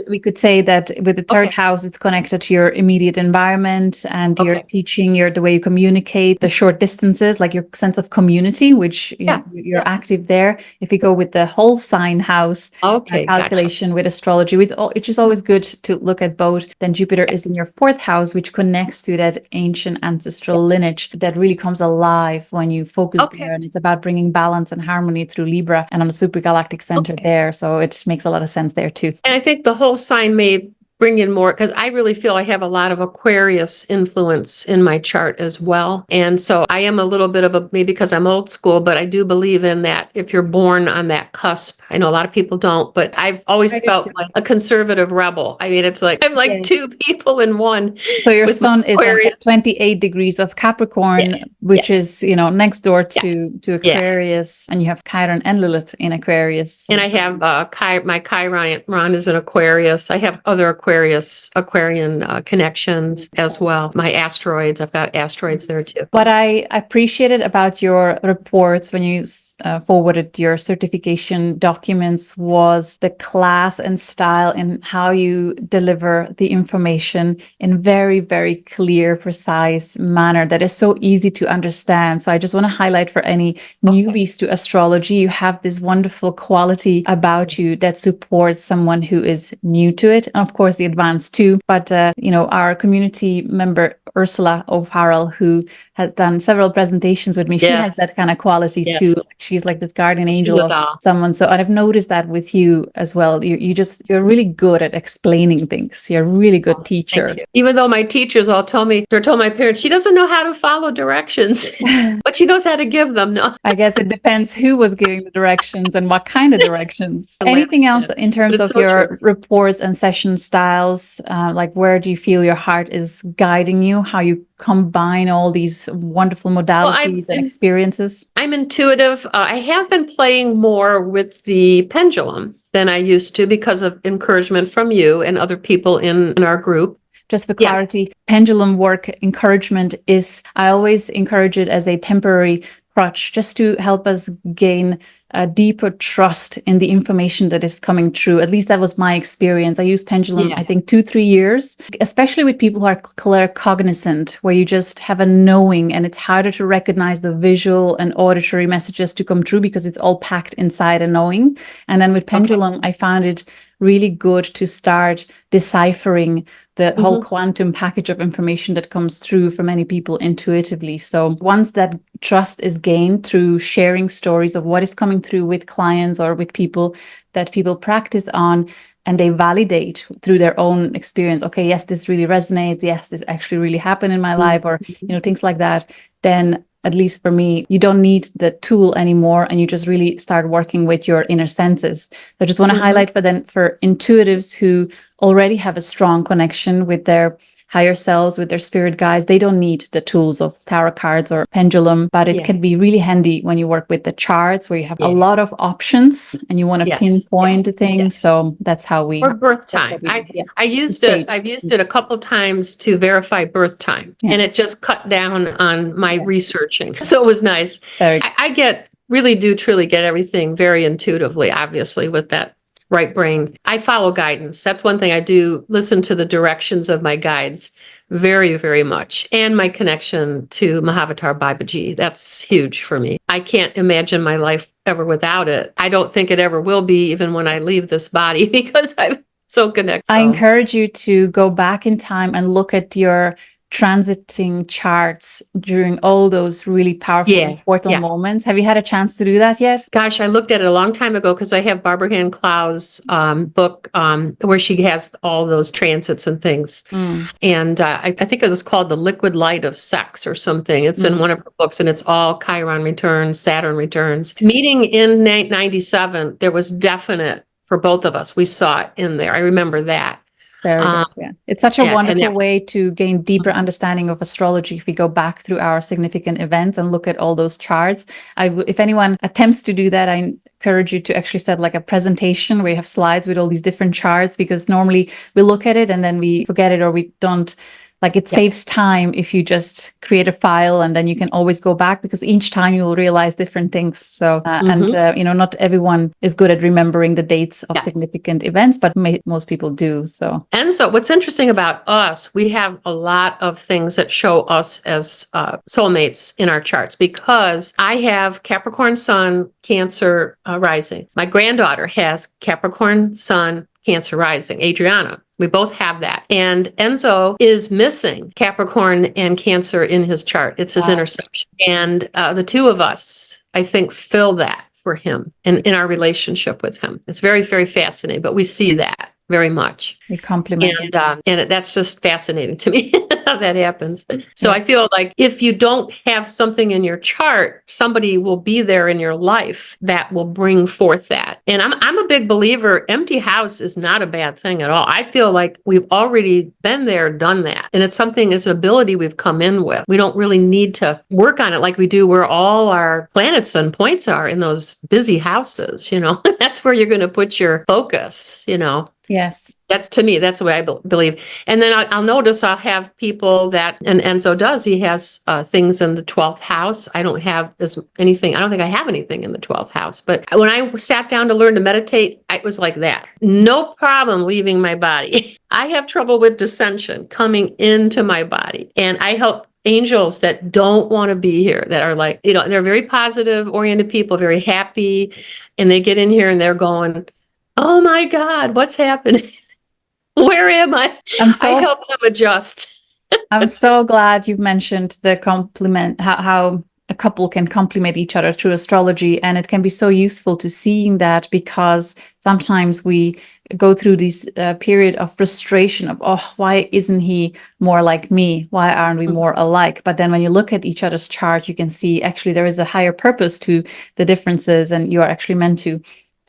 we could say that with the 3rd house, it's connected to your immediate environment and your teaching, the way you communicate. communicate the short distances, like your sense of community, which you're active there. If you go with the whole sign house calculation with astrology, which is always good to look at both, then Jupiter is in your 4th house, which connects to that ancient ancestral lineage that really comes alive when you focus there. And it's about bringing balance and harmony through Libra and on the Supergalactic Center there. So it makes a lot of sense there too. And I think the whole sign may bring in more, because I really feel I have a lot of Aquarius influence in my chart as well. And so I am a little bit of maybe because I'm old school, but I do believe in that if you're born on that cusp. I know a lot of people don't, but I've always felt like a conservative rebel. I mean, it's like I'm like two people in one. So your sun is at 28 degrees of Capricorn, which is, next door to Aquarius, and you have Chiron and Lilith in Aquarius. And I have my Chiron is in Aquarius. I have other Aquarian connections as well. My asteroids, I've got asteroids there too. What I appreciated about your reports when you forwarded your certification documents was the class and style in how you deliver the information in very, very clear, precise manner that is so easy to understand. So I just want to highlight for any newbies to astrology, you have this wonderful quality about you that supports someone who is new to it. And of course, the advanced too, but our community member Ursula O'Farrell, who has done several presentations with me, she has that kind of quality too. She's like this guardian angel of someone. So I've noticed that with you as well. You're really good at explaining things. You're a really good teacher. Even though my teachers all told my parents, she doesn't know how to follow directions, but she knows how to give them. No, I guess it depends who was giving the directions and what kind of directions. Anything else in terms of your reports and session styles? Like where do you feel your heart is guiding you? How you combine all these wonderful modalities and experiences? I'm intuitive. I have been playing more with the pendulum than I used to because of encouragement from you and other people in our group. Just for clarity, pendulum work encouragement I always encourage it as a temporary crutch, just to help us gain a deeper trust in the information that is coming through. At least that was my experience. I used pendulum, I think 2-3 years, especially with people who are claircognizant, where you just have a knowing and it's harder to recognize the visual and auditory messages to come through because it's all packed inside a knowing. And then with pendulum, I found it really good to start deciphering the whole quantum package of information that comes through for many people intuitively. So once that trust is gained through sharing stories of what is coming through with clients or with people that people practice on, and they validate through their own experience, okay, yes, this really resonates, yes, this actually really happened in my life, or things like that, then at least for me, you don't need the tool anymore, and you just really start working with your inner senses. So I just want to highlight for intuitives who already have a strong connection with their higher selves, with their spirit guides. They don't need the tools of tarot cards or pendulum, but it can be really handy when you work with the charts where you have a lot of options and you want to pinpoint the things. So that's how we... Or birth time. I used it. I've used it a couple times to verify birth time, and it just cut down on my researching. So it was nice. I really do truly get everything very intuitively, obviously, with that right brain. I follow guidance. That's one thing I do. Listen to the directions of my guides very, very much. And my connection to Mahavatar Babaji. That's huge for me. I can't imagine my life ever without it. I don't think it ever will be, even when I leave this body, because I'm so connected. I encourage you to go back in time and look at your transiting charts during all those really powerful, important moments. Have you had a chance to do that yet? Gosh, I looked at it a long time ago because I have Barbara Hand Clow's book where she has all those transits and things. And I think it was called The Liquid Light of Sex or something. It's in one of her books, and it's all Chiron returns, Saturn returns. Meeting in 97, there was definite for both of us. We saw it in there. I remember that. Very good. Yeah. It's such a wonderful way to gain deeper understanding of astrology if we go back through our significant events and look at all those charts. If anyone attempts to do that, I encourage you to actually set like a presentation where you have slides with all these different charts, because normally we look at it and then we forget it or we don't Like it saves time if you just create a file and then you can always go back, because each time you will realize different things. So, not everyone is good at remembering the dates of significant events, but most people do. So, and so what's interesting about us, we have a lot of things that show us as soulmates in our charts, because I have Capricorn Sun, Cancer rising. My granddaughter has Capricorn Sun, Cancer rising, Adriana. We both have that. And Enzo is missing Capricorn and Cancer in his chart. It's his interception. And the two of us, I think, fill that for him and in our relationship with him. It's very, very fascinating, but we see that very much. We complement. And that's just fascinating to me how that happens. So I feel like if you don't have something in your chart, somebody will be there in your life that will bring forth that. And I'm a big believer, empty house is not a bad thing at all. I feel like we've already been there, done that. And it's something, it's an ability we've come in with. We don't really need to work on it like we do where all our planets and points are in those busy houses, That's where you're going to put your focus, Yes. That's, to me, that's the way I believe. And then I'll notice I'll have people that, and Enzo does, he has things in the 12th house. I don't have anything. I don't think I have anything in the 12th house. But when I sat down to learn to meditate, it was like that. No problem leaving my body. I have trouble with dissension coming into my body. And I help angels that don't want to be here, that are like, they're very positive oriented people, very happy. And they get in here and they're going, oh my God, what's happening? Where am I? I help them adjust. I'm so glad you've mentioned the complement, how a couple can complement each other through astrology. And it can be so useful to seeing that, because sometimes we go through this period of frustration of, why isn't he more like me? Why aren't we more alike? But then when you look at each other's chart, you can see actually there is a higher purpose to the differences, and you are actually meant to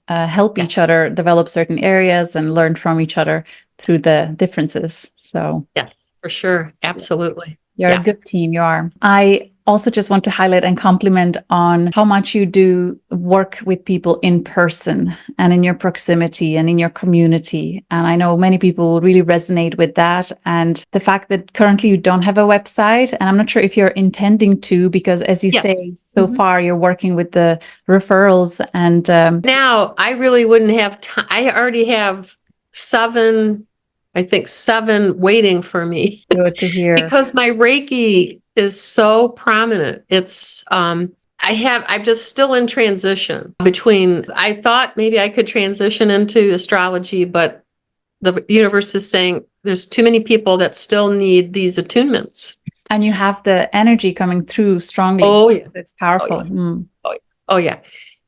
help each other develop certain areas and learn from each other through the differences. So yes, for sure. Absolutely. You're a good team. You are. I also just want to highlight and compliment on how much you do work with people in person and in your proximity and in your community. And I know many people will really resonate with that. And the fact that currently you don't have a website, and I'm not sure if you're intending to, because as you say, so far you're working with the referrals. And now I really wouldn't have time. I already have 7 waiting for me. Good to hear. Because my Reiki is so prominent. It's I'm just still in transition between, I thought maybe I could transition into astrology, but the universe is saying there's too many people that still need these attunements. And you have the energy coming through strongly. Oh, yeah. It's powerful. Oh, yeah.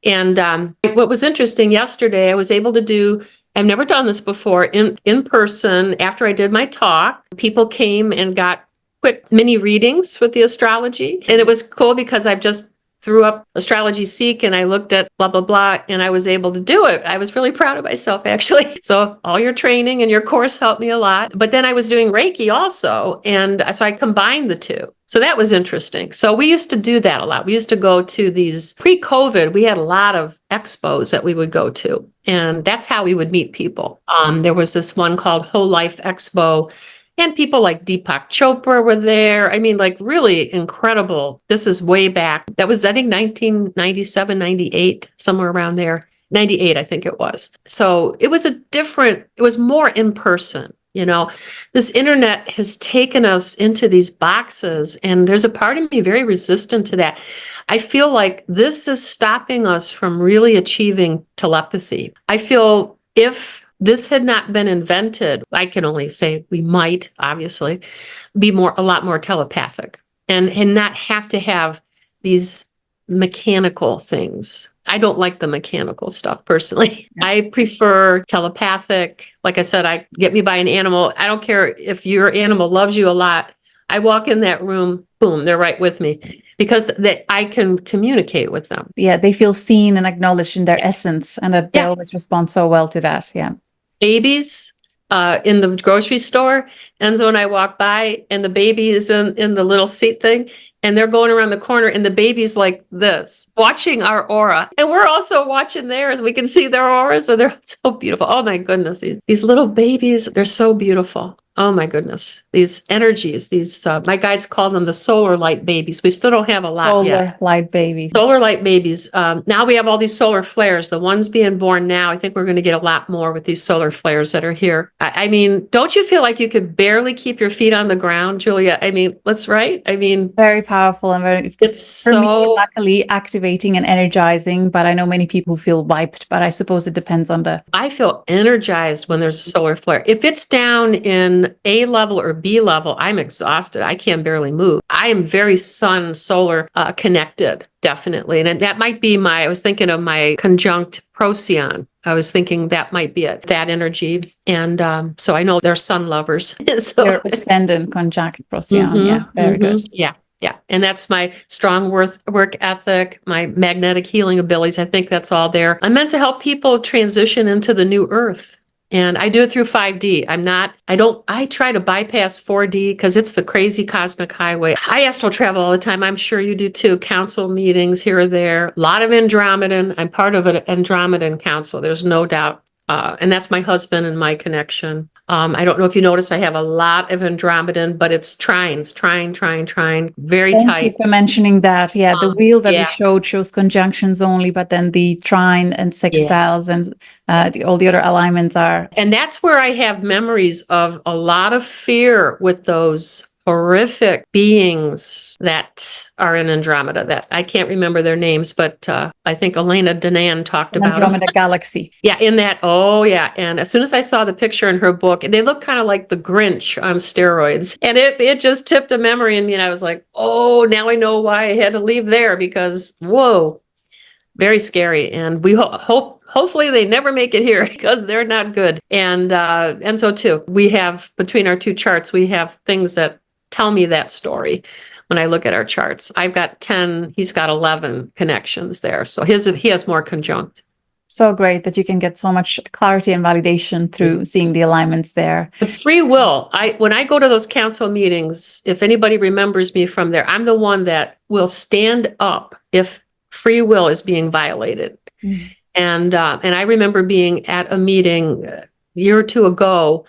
And what was interesting yesterday, I was able to do, I've never done this before, in person. After I did my talk, people came and got quick mini readings with the astrology. And it was cool because I've just threw up Astrology Seek and I looked at blah, blah, blah, and I was able to do it. I was really proud of myself, actually. So all your training and your course helped me a lot. But then I was doing Reiki also. And so I combined the two. So that was interesting. So we used to do that a lot. We used to go to these pre-COVID. We had a lot of expos that we would go to. And that's how we would meet people. There was this one called Whole Life Expo. And people like Deepak Chopra were there. I mean, like really incredible. This is way back. That was, I think, 1997, 98, somewhere around there. 98, I think it was. So it was it was more in person. This internet has taken us into these boxes, and there's a part of me very resistant to that. I feel like this is stopping us from really achieving telepathy. I feel if this had not been invented, I can only say we might, obviously, be a lot more telepathic and not have to have these mechanical things. I don't like the mechanical stuff personally. I prefer telepathic. Like I said, get me by an animal. I don't care if your animal loves you a lot. I walk in that room, boom, they're right with me because I can communicate with them. Yeah, they feel seen and acknowledged in their essence, and that they always respond so well to that. Yeah. Babies in the grocery store, Enzo and I walk by, and the baby is in the little seat thing, and they're going around the corner, and the baby's like this, watching our aura. And we're also watching theirs. We can see their auras, so they're so beautiful. Oh my goodness, these little babies, they're so beautiful. Oh my goodness. These energies, my guides call them the solar light babies. We still don't have a lot yet. Solar light babies. Solar light babies. Now we have all these solar flares. The ones being born now, I think we're going to get a lot more with these solar flares that are here. I mean, don't you feel like you could barely keep your feet on the ground, Julia? I mean, right? I mean, very powerful and very, it's for so me, luckily activating and energizing, but I know many people feel wiped, but I suppose it depends on I feel energized when there's a solar flare. If it's down in A level or B level, I'm exhausted. I can barely move. I am very sun solar connected, definitely. And that might be I was thinking of my conjunct Procyon. I was thinking that might be it, that energy. And so I know they're sun lovers. So, your ascendant conjunct Procyon. Yeah, very good. Yeah. Yeah. And that's my strong work ethic, my magnetic healing abilities. I think that's all there. I'm meant to help people transition into the new earth. And I do it through 5D. I try to bypass 4D because it's the crazy cosmic highway. I astral travel all the time. I'm sure you do too. Council meetings here or there. A lot of Andromedan. I'm part of an Andromedan council. There's no doubt. And that's my husband and my connection. I don't know if you notice, I have a lot of Andromedan, but it's trine, very tight. Thank you for mentioning that. Yeah, the wheel that we showed shows conjunctions only, but then the trine and sextiles and all the other alignments are. And that's where I have memories of a lot of fear with those horrific beings that are in Andromeda. That I can't remember their names, but I think Elena Danan talked about Andromeda Galaxy. Yeah, in that. Oh, yeah. And as soon as I saw the picture in her book, they look kind of like the Grinch on steroids, and it just tipped a memory in me. And I was like, oh, now I know why I had to leave there, because whoa, very scary. And we hopefully they never make it here, because they're not good. And so too, we have, between our two charts, we have things that tell me that story. When I look at our charts, I've got 10, he's got 11 connections there. So he has more conjunct. So great that you can get so much clarity and validation through seeing the alignments there. The free will. When I go to those council meetings, if anybody remembers me from there, I'm the one that will stand up if free will is being violated. Mm-hmm. And I remember being at a meeting a year or two ago,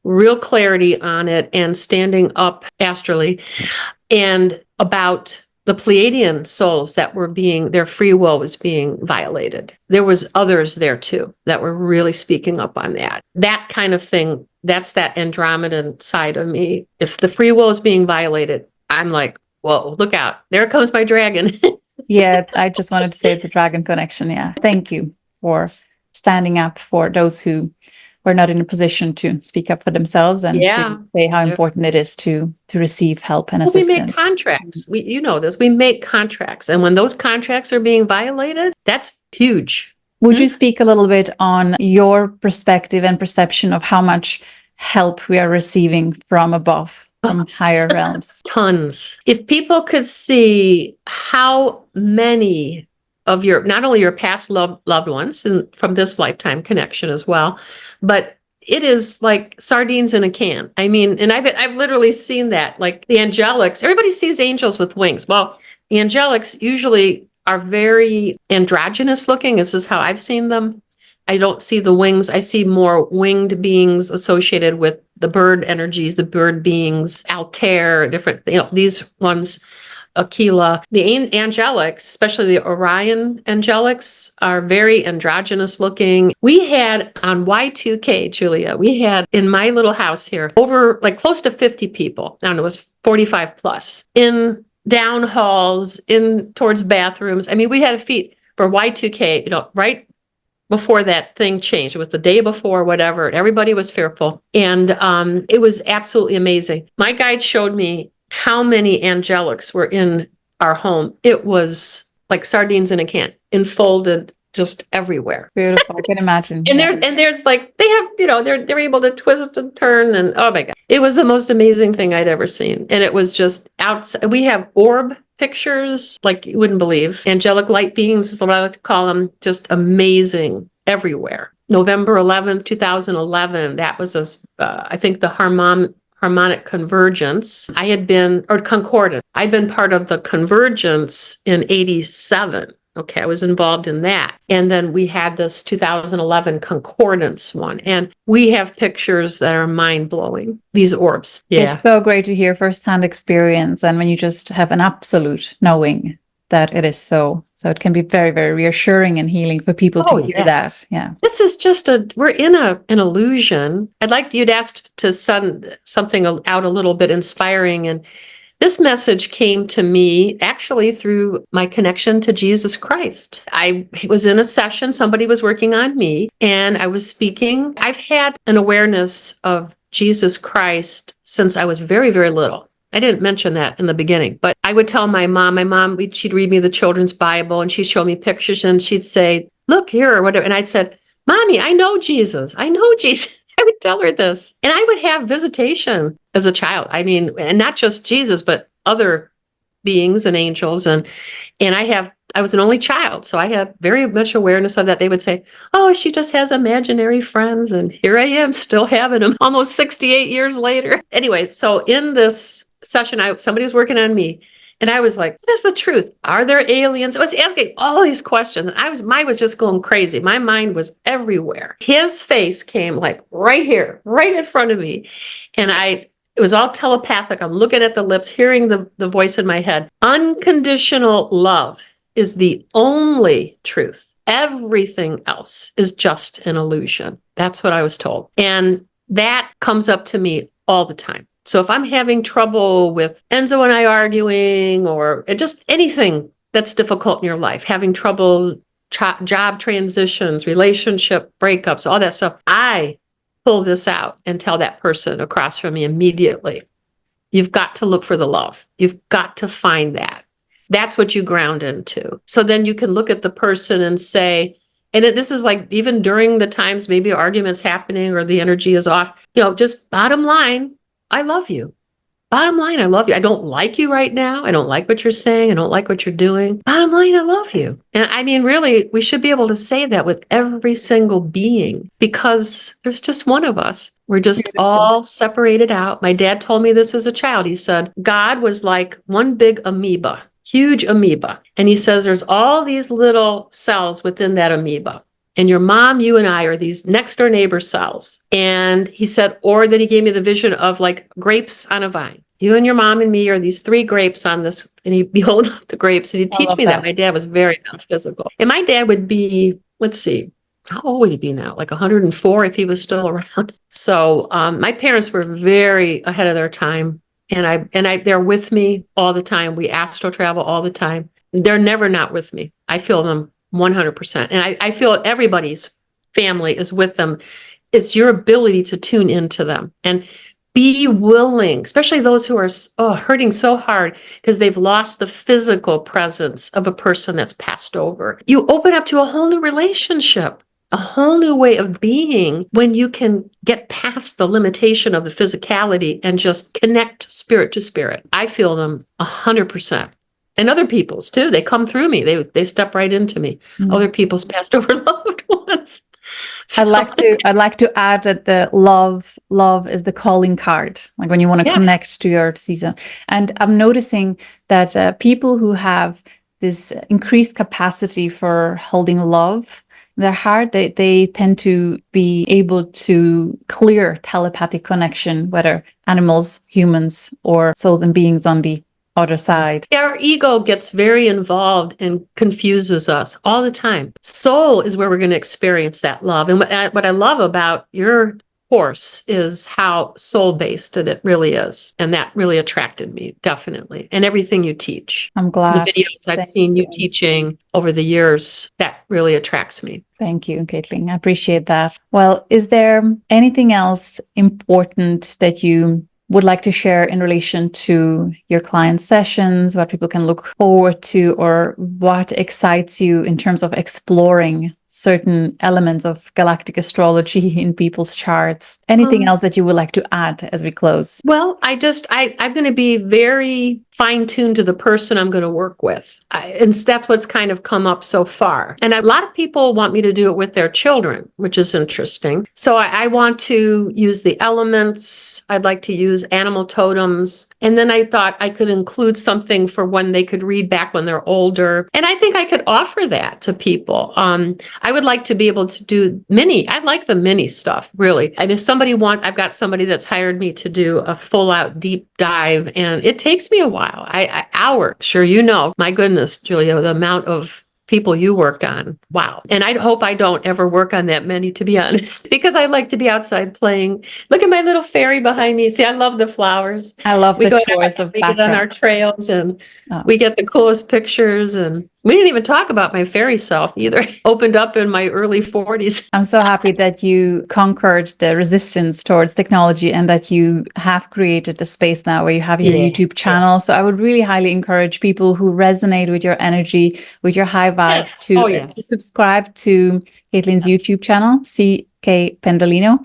real clarity on it, and standing up astrally, and about the Pleiadian souls that were their free will was being violated. There was others there too that were really speaking up on that. That kind of thing, that's that Andromedan side of me. If the free will is being violated, I'm like, whoa, look out. There comes my dragon. Yeah, I just wanted to say the dragon connection. Yeah. Thank you for standing up for those who were not in a position to speak up for themselves, and to say how important it is to receive help and assistance. We make contracts. You know this. We make contracts. And when those contracts are being violated, that's huge. Would you speak a little bit on your perspective and perception of how much help we are receiving from above, from higher realms? Tons. If people could see how many of not only your past loved ones, and from this lifetime connection as well, but it is like sardines in a can. I mean, and I've literally seen that, like the angelics. Everybody sees angels with wings. Well, the angelics usually are very androgynous looking. This is how I've seen them. I don't see the wings. I see more winged beings associated with the bird energies, the bird beings, Altair, different, these ones. Aquila. The angelics, especially the Orion angelics, are very androgynous looking. We had on Y2K, Julia, we had in my little house here over like close to 50 people. And it was 45 plus in down halls, in towards bathrooms. I mean, we had a feat for Y2K, right before that thing changed. It was the day before, whatever. Everybody was fearful. And it was absolutely amazing. My guide showed me how many angelics were in our home. It was like sardines in a can, enfolded just everywhere. Beautiful. I can imagine. And there's like, they have, they're able to twist and turn, and oh my God, it was the most amazing thing I'd ever seen. And it was just outside. We have orb pictures like you wouldn't believe. Angelic light beings is what I like to call them. Just amazing everywhere. November 11th, 2011. That was I think the harmonic convergence. I had been, or concordant. I'd been part of the convergence in 87. Okay, I was involved in that. And then we had this 2011 concordance one. And we have pictures that are mind-blowing, these orbs. Yeah. It's so great to hear firsthand experience. And when you just have an absolute knowing that it is so. So it can be very, very reassuring and healing for people to hear that. Yeah. This is just we're in an illusion. I'd like you'd asked to send something out a little bit inspiring. And this message came to me actually through my connection to Jesus Christ. I was in a session, somebody was working on me, and I was speaking. I've had an awareness of Jesus Christ since I was very, very little. I didn't mention that in the beginning, but I would tell my mom, she'd read me the children's Bible and she'd show me pictures and she'd say, look here or whatever. And I'd said, Mommy, I know Jesus. I know Jesus. I would tell her this. And I would have visitation as a child. I mean, and not just Jesus, but other beings and angels. And I was an only child, so I had very much awareness of that. They would say, oh, she just has imaginary friends. And here I am still having them almost 68 years later. Anyway, so in this session, somebody was working on me. And I was like, what is the truth? Are there aliens? I was asking all these questions. Mine was just going crazy. My mind was everywhere. His face came like right here, right in front of me. And it was all telepathic. I'm looking at the lips, hearing the voice in my head. Unconditional love is the only truth. Everything else is just an illusion. That's what I was told. And that comes up to me all the time. So if I'm having trouble with Enzo and I arguing or just anything that's difficult in your life, having trouble, job transitions, relationship breakups, all that stuff, I pull this out and tell that person across from me immediately, you've got to look for the love. You've got to find that. That's what you ground into. So then you can look at the person and say, and this is like even during the times maybe arguments happening or the energy is off, just bottom line, I love you. Bottom line, I love you. I don't like you right now. I don't like what you're saying. I don't like what you're doing. Bottom line, I love you. And I mean, really, we should be able to say that with every single being because there's just one of us. We're just all separated out. My dad told me this as a child. He said, God was like one big amoeba, huge amoeba. And he says, there's all these little cells within that amoeba. And your mom, you and I are these next door neighbor cells. And he said, or then he gave me the vision of like grapes on a vine. You and your mom and me are these 3 grapes on this. And he'd hold up the grapes and he'd teach me that. My dad was very metaphysical. And my dad would be, let's see, how old would he be now? Like 104 if he was still around. So my parents were very ahead of their time. And they're with me all the time. We astral travel all the time. They're never not with me. I feel them 100%. And I feel everybody's family is with them. It's your ability to tune into them and be willing, especially those who are hurting so hard because they've lost the physical presence of a person that's passed over. You open up to a whole new relationship, a whole new way of being when you can get past the limitation of the physicality and just connect spirit to spirit. I feel them 100%. And other people's too. They come through me. They step right into me. Mm-hmm. Other people's passed over loved ones. So. I'd like to add that the love is the calling card. Like when you want to connect to your season. And I'm noticing that people who have this increased capacity for holding love in their heart, they tend to be able to clear telepathic connection, whether animals, humans, or souls and beings on the other side. Our ego gets very involved and confuses us all the time. Soul is where we're going to experience that love. And what I love about your course is how soul-based it really is. And that really attracted me, definitely. And everything you teach. I'm glad. The videos I've seen you teaching over the years, that really attracts me. Thank you, Caitlyn. I appreciate that. Well, is there anything else important that you would like to share in relation to your client sessions, what people can look forward to, or what excites you in terms of exploring certain elements of galactic astrology in people's charts. Anything else that you would like to add as we close? Well, I'm going to be very fine-tuned to the person I'm going to work with. And that's what's kind of come up so far. And a lot of people want me to do it with their children, which is interesting. So I want to use the elements. I'd like to use animal totems. And then I thought I could include something for when they could read back when they're older. And I think I could offer that to people. I would like to be able to do I like the mini stuff, really. And if somebody wants, I've got somebody that's hired me to do a full out deep dive, and it takes me a while. Hour. Sure, you know, my goodness, Julia, the amount of people you worked on. Wow. And I hope I don't ever work on that many, to be honest, because I like to be outside playing. Look at my little fairy behind me. See, I love the flowers. I love the choice of background. We get on our trails and we get the coolest pictures, and we didn't even talk about my fairy self either. Opened up in my early 40s. I'm so happy that you conquered the resistance towards technology and that you have created a space now where you have your YouTube channel. So I would really highly encourage people who resonate with your energy, with your high vibes, to subscribe to Caitlyn's YouTube channel, CK Pendolino.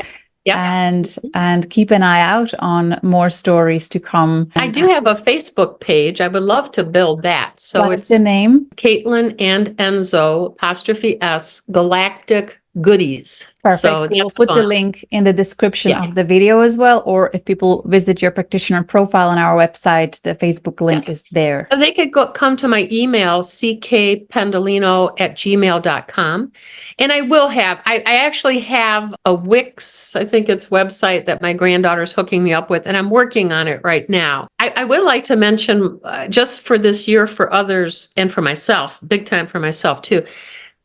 And keep an eye out on more stories to come. I do have a Facebook page. I would love to build that. So what's the name? Caitlyn and Enzo '(S) Galactic Goodies. Perfect. So we'll put the link in the description of the video as well. Or if people visit your practitioner profile on our website, the Facebook link is there. They could come to my email, ckpendolino@gmail.com. And I will have, I actually have a Wix, I think it's website that my granddaughter's hooking me up with, and I'm working on it right now. I would like to mention, just for this year, for others and for myself, big time for myself too,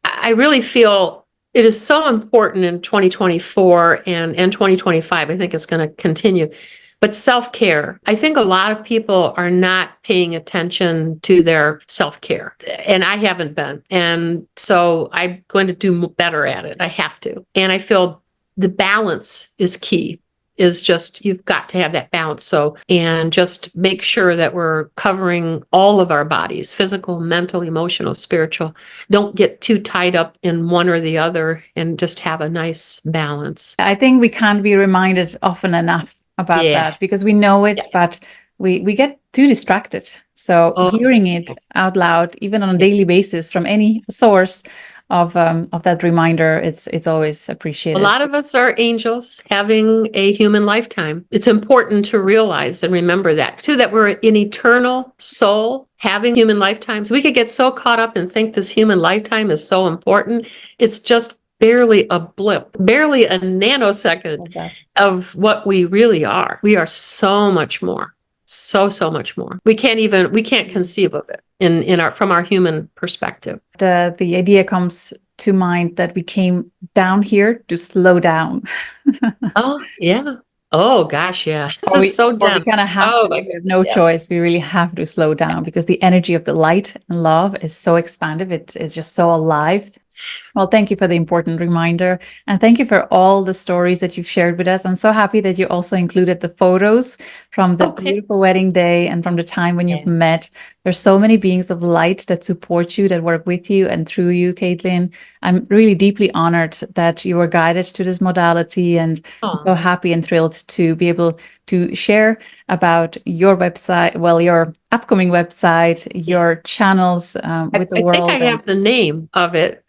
I really feel it is so important in 2024 and 2025. I think it's going to continue. But self-care, I think a lot of people are not paying attention to their self-care. And I haven't been. And so I'm going to do better at it. I have to. And I feel the balance is key. Is just, you've got to have that balance. So, and just make sure that we're covering all of our bodies, physical, mental, emotional, spiritual. Don't get too tied up in one or the other, and just have a nice balance. I think we can't be reminded often enough about that, because we know it, but we get too distracted. So hearing it out loud, even on a daily basis from any source, of that reminder, it's always appreciated. A lot of us are angels having a human lifetime. It's important to realize and remember that too, that we're an eternal soul having human lifetimes. We could get so caught up and think this human lifetime is so important. It's just barely a blip, barely a nanosecond of what we really are. We are so much more. So much more. We can't conceive of it from our human perspective. The idea comes to mind that we came down here to slow down. Oh yeah. Oh gosh, yeah. This is so dense. We kind of have no choice. We really have to slow down because the energy of the light and love is so expansive. It's just so alive. Well, thank you for the important reminder. And thank you for all the stories that you've shared with us. I'm so happy that you also included the photos from the beautiful wedding day and from the time when you've met. There's so many beings of light that support you, that work with you and through you, Caitlyn. I'm really deeply honored that you were guided to this modality, and I'm so happy and thrilled to be able to share about your website, your upcoming website, your channels with the world. I think I have the name of it.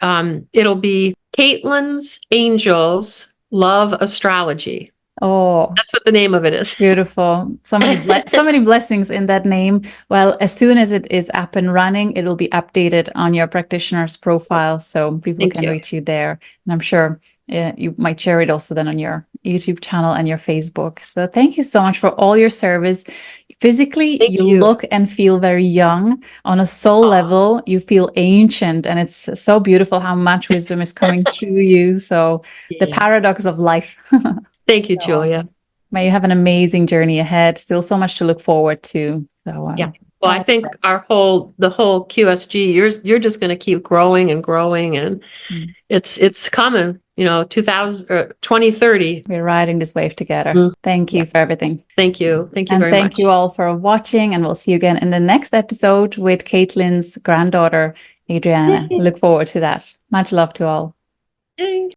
It'll be Caitlyn's Angels Love Astrology. Oh, that's what the name of it is. Beautiful. So many blessings in that name. Well, as soon as it is up and running, it will be updated on your practitioner's profile, so people can reach you there. And I'm sure you might share it also then on your YouTube channel and your Facebook. So thank you so much for all your service. Physically, you look and feel very young. On a soul level, you feel ancient, and it's so beautiful how much wisdom is coming through you. So the paradox of life. Thank you, Julia. May you have an amazing journey ahead. Still so much to look forward to. So well, I think the whole QSG, you're just going to keep growing and growing, and it's coming. 2030. We're riding this wave together. Thank you for everything. Thank you. Thank you very much. Thank you all for watching, and we'll see you again in the next episode with Caitlyn's granddaughter, Adriana. Look forward to that. Much love to all. Yay.